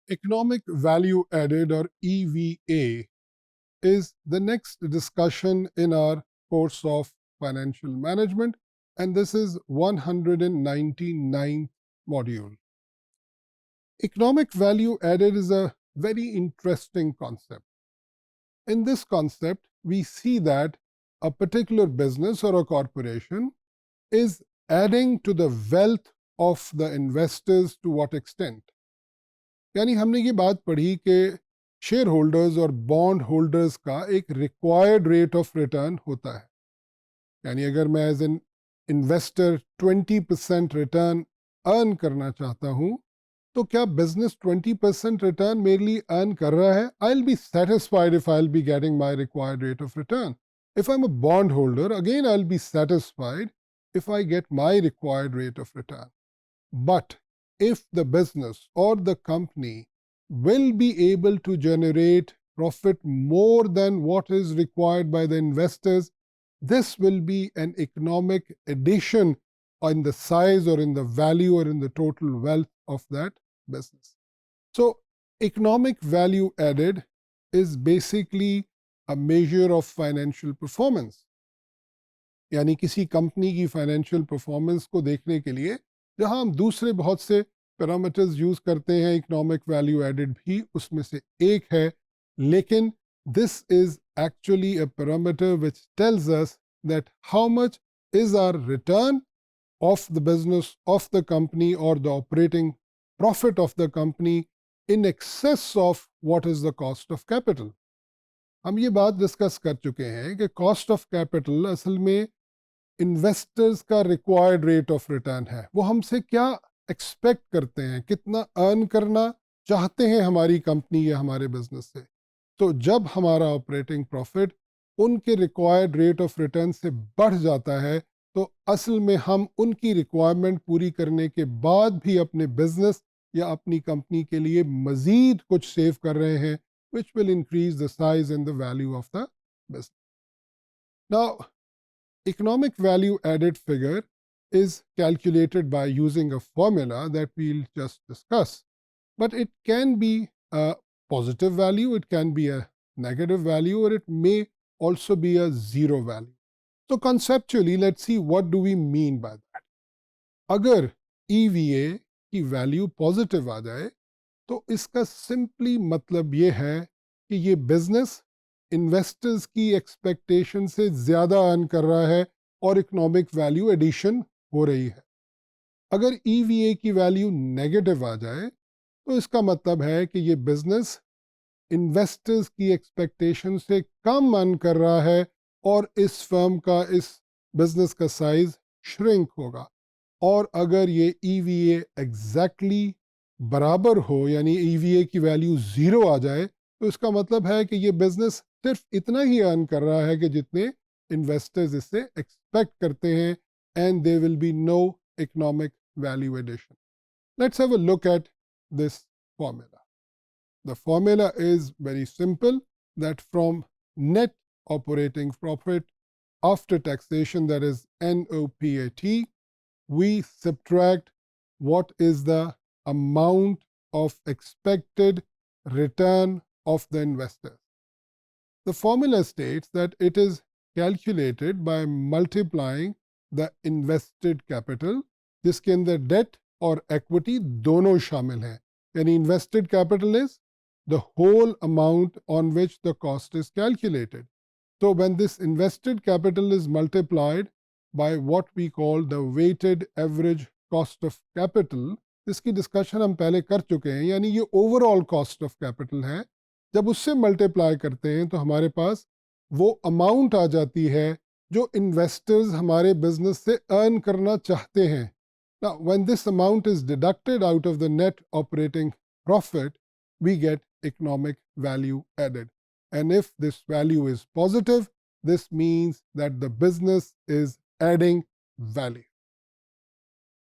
Economic value added, or EVA, is the next discussion in our course of financial management, and this is 199th module. Economic value added is a very interesting concept. In this concept, we see that a particular business or a corporation is adding to the wealth of the investors to what extent. यानी हमने ये बात पढ़ी कि share holders और bond holders का एक required rate of return होता है. यानी अगर मैं as an investor 20% return earn करना चाहता हूँ, तो क्या बिजनेस 20% रिटर्न मेरे लिए अर्न कर रहा है? I will be satisfied if I will be getting my required rate of return. If I'm a bondholder, again I'll be satisfied if I get my required rate of return. But if the business or the company will be able to generate profit more than what is required by the investors, this will be an economic addition in the size or in the value or in the total wealth of that business. So, economic value added is basically a measure of financial performance. यानी किसी company की financial performance को देखने के लिए जहां हम दूसरे बहुत से पैरामीटर्स यूज करते हैं, इकोनॉमिक वैल्यू एडेड भी उसमें से एक है, लेकिन this is actually a parameter which tells us that how much is our return of the business of the company और the operating profit of the company in excess of what is the cost of capital. हम ये बात discuss कर चुके हैं कि cost of capital असल में इन्वेस्टर्स का रिक्वायर्ड रेट ऑफ रिटर्न है. वो हमसे क्या एक्सपेक्ट करते हैं, कितना अर्न करना चाहते हैं हमारी कंपनी या हमारे बिजनेस से. तो जब हमारा ऑपरेटिंग प्रॉफिट उनके रिक्वायर्ड रेट ऑफ रिटर्न से बढ़ जाता है, तो असल में हम उनकी रिक्वायरमेंट पूरी करने के बाद भी अपने बिजनेस या अपनी कंपनी के लिए मज़ीद कुछ सेव कर रहे हैं, which will increase the size and the value of the business. Now, economic value added figure is calculated by using a formula that we'll just discuss. But it can be a positive value, it can be a negative value, or it may also be a zero value. So conceptually, let's see what do we mean by that. अगर EVA की value positive आ जाए, तो इसका simply मतलब ये है कि ये बिजनेस इन्वेस्टर्स की एक्सपेक्टेशन से ज़्यादा अर्न कर रहा है और इकोनॉमिक वैल्यू एडिशन हो रही है. अगर EVA की वैल्यू नेगेटिव आ जाए, तो इसका मतलब है कि ये बिजनेस इन्वेस्टर्स की एक्सपेक्टेशन से कम अर्न कर रहा है और इस फर्म का, इस बिजनेस का साइज श्रिंक होगा. और अगर ये EVA एग्जैक्टली बराबर हो, यानी EVA की वैल्यू ज़ीरो आ जाए, तो इसका मतलब है कि ये बिजनेस सिर्फ इतना ही अर्न कर रहा है कि जितने इन्वेस्टर्स इससे एक्सपेक्ट करते हैं, and there will be no economic value addition. Let's have a look at this formula. The formula is very simple, that from net operating profit after taxation, that is NOPAT, we subtract what is the amount of expected return of the investors. The formula states that it is calculated by multiplying the invested capital, जिसके अंदर debt और equity दोनों शामिल हैं. यानी invested capital is the whole amount on which the cost is calculated. So when this invested capital is multiplied by what we call the weighted average cost of capital, इसकी discussion हम पहले कर चुके हैं, यानी ये ओवरऑल कॉस्ट ऑफ कैपिटल है. जब उससे मल्टीप्लाई करते हैं तो हमारे पास वो अमाउंट आ जाती है जो इन्वेस्टर्स हमारे बिजनेस से अर्न करना चाहते हैं. Now, when this amount is deducted out of the net operating profit, we get economic value added. And if this value is positive, this means that the business is adding value.